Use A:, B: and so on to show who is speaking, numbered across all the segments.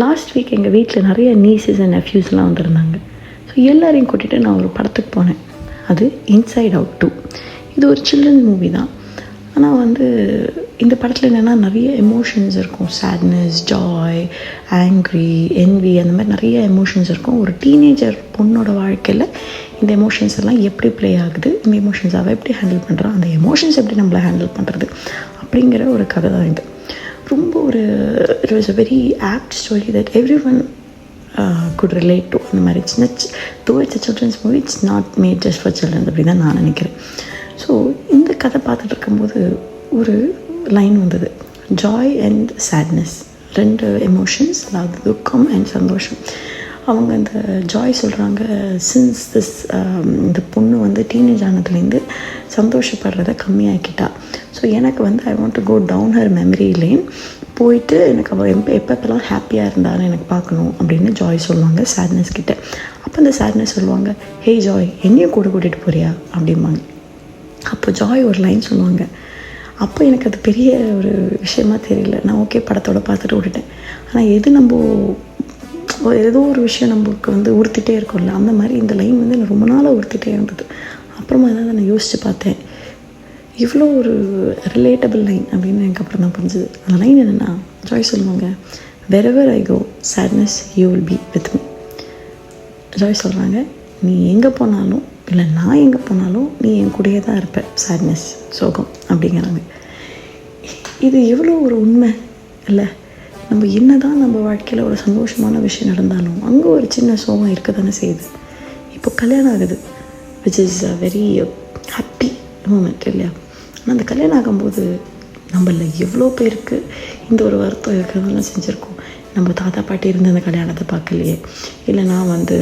A: Last week எங்கள் வீட்டில் நிறைய நீசஸ் அண்ட் நெஃப்யூஸ்லாம் வந்திருந்தாங்க. ஸோ எல்லாரையும் கூட்டிகிட்டு நான் ஒரு படத்துக்கு போனேன். அது இன்சைட் அவுட் 2. இது ஒரு சில்ட்ரன் மூவி தான். ஆனால் வந்து இந்த படத்தில் என்னென்னா நிறைய எமோஷன்ஸ் இருக்கும். சேட்னஸ், ஜாய், ஆங்க்ரி, என்வி, அந்த மாதிரி நிறைய எமோஷன்ஸ் இருக்கும். ஒரு டீனேஜர் பொண்ணோட வாழ்க்கையில் இந்த எமோஷன்ஸ் எல்லாம் எப்படி ப்ளே ஆகுது, இந்த எமோஷன்ஸ் அவள் எப்படி ஹேண்டில் பண்ணுறான், அந்த எமோஷன்ஸ் எப்படி நம்மளை ஹேண்டில் பண்ணுறது அப்படிங்கிற ஒரு கதை தான் இது. ரொம்ப ஒரு it was a very apt story that every one could relate to. அந்த மாதிரி though it's a children's movie, it's not made just for children's அப்படி தான் நான் நினைக்கிறேன். ஸோ இந்த கதை பார்த்துட்டு இருக்கும்போது ஒரு லைன் வந்தது, ஜாய் அண்ட் சேட்னஸ், 2 எமோஷன்ஸ், அதாவது துக்கம் அண்ட் சந்தோஷம். அவங்க அந்த ஜாய் சொல்கிறாங்க, சின்ஸ் இந்த பொண்ணு வந்து டீனேஜ் ஆனதுலேருந்து சந்தோஷப்படுறத கம்மியாக்கிட்டா. ஸோ எனக்கு வந்து I want to go down her memory lane, போயிட்டு எனக்கு அவள் எப்பப்பெல்லாம் ஹாப்பியாக இருந்தாலும் எனக்கு பார்க்கணும் அப்படின்னு ஜாய் சொல்லுவாங்க சேட்னஸ் கிட்டே. அப்போ அந்த சேட்னஸ் சொல்லுவாங்க, ஹே ஜாய், என்னையும் கூட கூட்டிகிட்டு போறியா அப்படிம்பாங்க. அப்போ ஜாய் ஒரு லைன் சொல்லுவாங்க. அப்போ எனக்கு அது பெரிய ஒரு விஷயமா தெரியல. நான் ஓகே படத்தோட பார்த்துட்டு விட்டுட்டேன். ஆனால் எது நம்ம ஏதோ ஒரு விஷயம் நம்மளுக்கு வந்து உறுத்திட்டே இருக்கும்ல, அந்த மாதிரி இந்த லைன் வந்து எனக்கு ரொம்ப நாளாக உறுத்திட்டே இருந்தது. அப்புறமா தான் நான் யோசித்து பார்த்தேன், இவ்வளோ ஒரு ரிலேட்டபிள் லைன் அப்படின்னு எனக்கு அப்புறம் தான் புரிஞ்சுது. அந்த லைன் என்னென்னா, ஜாய் சொல்லுவாங்க, wherever I go sadness you will be with me. Joy சொல்கிறாங்க, நீ எங்கே போனாலும் இல்லை நான் எங்கே போனாலும் நீ என் கூடயே தான் இருப்ப, சேட்னஸ், சோகம் அப்படிங்கிறாங்க. இது எவ்வளோ ஒரு உண்மை இல்லை? நம்ம என்ன தான் நம்ம வாழ்க்கையில் ஒரு சந்தோஷமான விஷயம் நடந்தாலும் அங்கே ஒரு சின்ன சோகம் இருக்க தானே செய்யுது. இப்போ கல்யாணம் ஆகுது, which is a very happy moment இல்லையா? ஆனால் அந்த கல்யாணம் ஆகும்போது நம்மள எவ்வளோ பேருக்கு இந்த ஒரு வருத்தம் இருக்கிறதெல்லாம் செஞ்சுருக்கோம். நம்ம தாத்தா பாட்டி இருந்து அந்த கல்யாணத்தை பார்க்கலையே, இல்லைனா வந்து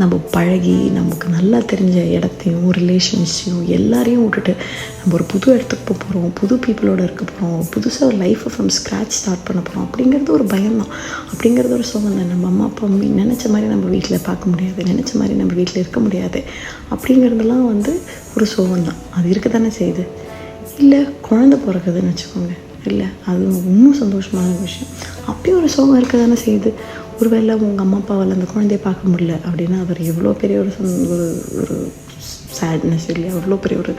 A: நம்ம பழகி நமக்கு நல்லா தெரிஞ்ச இடத்தையும் ரிலேஷன்ஸையும் எல்லாரையும் விட்டுட்டு நம்ம ஒரு புது இடத்துக்கு போகிறோம், புது பீப்புளோடு இருக்க போகிறோம், புதுசாக ஒரு லைஃப்பை ஃப்ரம் ஸ்க்ராட்ச் ஸ்டார்ட் பண்ண போகிறோம். அப்படிங்கிறது ஒரு பயம் தான், அப்படிங்கிறது ஒரு சோகம் தான். நம்ம அம்மா அப்பா நினச்ச மாதிரி நம்ம வீட்டில் பார்க்க முடியாது, நினச்ச மாதிரி நம்ம வீட்டில் இருக்க முடியாது. அப்படிங்கிறதுலாம் வந்து ஒரு சோகம் தான். அது இருக்க தானே செய்யுது. இல்லை குழந்தை பிறக்குதுன்னு வச்சுக்கோங்க, இல்லை அது இன்னும் சந்தோஷமான விஷயம், அப்பயும் ஒரு சோகம் இருக்க தானே செய்யுது. ஒருவேளை உங்கள் அம்மா அப்பாவால் அந்த குழந்தைய பார்க்க முடியல அப்படின்னா அது எவ்வளோ பெரிய ஒரு ஒரு சேட்னஸ் இல்லையா, அவ்வளோ பெரிய ஒரு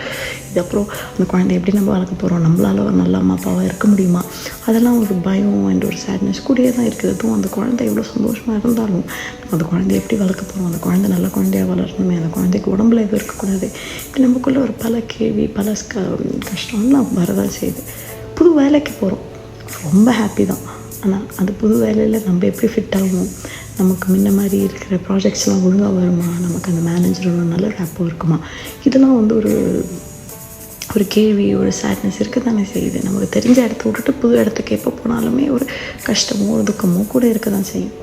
A: இது. அப்புறம் அந்த குழந்தைய எப்படி நம்ம வளர்க்க போகிறோம், நம்மளால் ஒரு நல்ல அம்மா அப்பாவாக இருக்க முடியுமா, அதெல்லாம் ஒரு பயம் அண்ட் ஒரு சேட்னஸ் கூடயே தான் இருக்குது. அதுவும் அந்த குழந்தை எவ்வளோ சந்தோஷமாக இருந்தாலும் அந்த குழந்தைய எப்படி வளர்க்க போகிறோம், அந்த குழந்தை நல்ல குழந்தையாக வளரணுமே, அந்த குழந்தைக்கு உடம்புல எதுவும் இருக்கக்கூடாது. இப்படி நமக்குள்ளே ஒரு பல கேள்வி, பல கஷ்டம்லாம் வரதான் செய்யுது. புது வேலைக்கு போகிறோம், ரொம்ப ஹாப்பி தான். ஆனால் அந்த புது வேலையில் நம்ம எப்படி ஃபிட் ஆகும், நமக்கு முன்ன மாதிரி இருக்கிற ப்ராஜெக்ட்ஸ்லாம் ஒழுங்காக வருமா, நமக்கு அந்த மேனேஜரோட நல்ல ரேப்போ இருக்குமா, இதெல்லாம் வந்து ஒரு கேள்வி, ஒரு சேட்னஸ் இருக்க தானே செய்யுது. நமக்கு தெரிஞ்ச இடத்த விட்டுட்டு புது இடத்துக்கு எப்போ போனாலுமே ஒரு கஷ்டமோ ஒரு துக்கமோ கூட இருக்க தான் செய்யும்.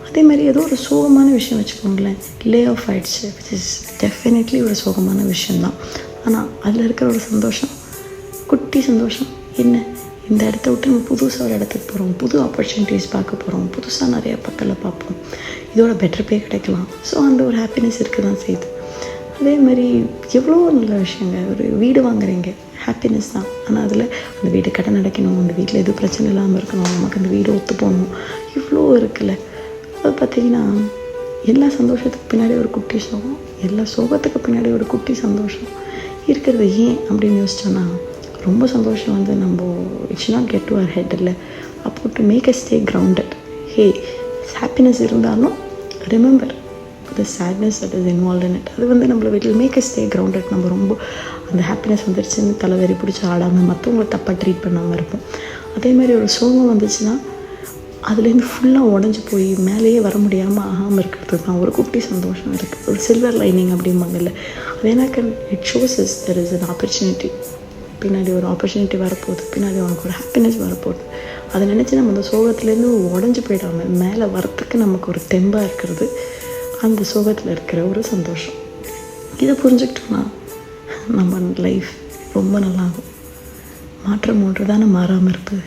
A: அதே மாதிரி ஏதோ ஒரு சோகமான விஷயம் வச்சுக்கோங்களேன், லே ஆஃப் ஆயிடுச்சு, விச் இஸ் டெஃபினெட்லி ஒரு சோகமான விஷயந்தான். ஆனால் அதில் இருக்கிற ஒரு சந்தோஷம், குட்டி சந்தோஷம் என்ன, இந்த இடத்த விட்டு நம்ம புதுசாக ஒரு இடத்துக்கு போகிறோம், புது ஆப்பர்ச்சுனிட்டிஸ் பார்க்க போகிறோம், புதுசாக நிறைய பக்கத்தில் பார்ப்போம், இதோட பெட்டர் பே கிடைக்கலாம். ஸோ அந்த ஒரு ஹாப்பினஸ் இருக்க தான் செய்யுது. அதே மாதிரி எவ்வளோ நல்ல விஷயங்க, ஒரு வீடு வாங்குறீங்க, ஹாப்பினஸ் தான். ஆனால் அதில் அந்த வீடு கடன் அடைக்கணும், அந்த வீட்டில் எதுவும் பிரச்சனை இல்லாமல் இருக்கணும், நமக்கு அந்த வீடு ஒத்து போகணும், இவ்வளோ இருக்குல்ல. அது பார்த்திங்கன்னா எல்லா சந்தோஷத்துக்கு பின்னாடி ஒரு குட்டி சோகம், எல்லா சோகத்துக்கு பின்னாடி ஒரு குட்டி சந்தோஷம் இருக்கிறது. ஏன் அப்படின்னு யோசிச்சோன்னா, ரொம்ப சந்தோஷம் வந்து நம்ம it's not get to our head இல்லை. அப்போ to make a stay grounded, hey happiness இருந்தாலும் remember the sadness that is involve in it. அது வந்து நம்மளை வீட்டில் மேக் அ ஸ்டே கிரவுண்டட். நம்ம ரொம்ப அந்த ஹாப்பினஸ் வந்துருச்சுன்னு தலைவரி பிடிச்சி ஆடாமல், மற்றவங்களை தப்பாக ட்ரீட் பண்ணாமல் இருப்போம். அதே மாதிரி ஒரு சோகம் வந்துச்சுன்னா அதுலேருந்து ஃபுல்லாக உடஞ்சி போய் மேலேயே வர முடியாமல் ஆகாமல் இருக்கிறது தான் ஒரு குட்டி சந்தோஷம் இருக்குது. ஒரு சில்வர் லைனிங் அப்படிம்பாங்கல்ல, அது எனக்கு it shows is there is an opportunity. பின்னாடி ஒரு ஆப்பர்ச்சுனிட்டி வரப்போகுது, பின்னாடி உனக்கு ஒரு ஹாப்பினஸ் வரப்போகுது. அதை நினச்சி நம்ம அந்த சோகத்துலேருந்து உடஞ்சி போயிடாமல் மேலே வரத்துக்கு நமக்கு ஒரு தெம்பாக இருக்கிறது அந்த சோகத்தில் இருக்கிற ஒரு சந்தோஷம். இதை புரிஞ்சுக்கிட்டோம்னா நம்ம லைஃப் ரொம்ப நல்லாகும். மாற்றம் ஒன்று தானே மாறாமல் இருக்குது.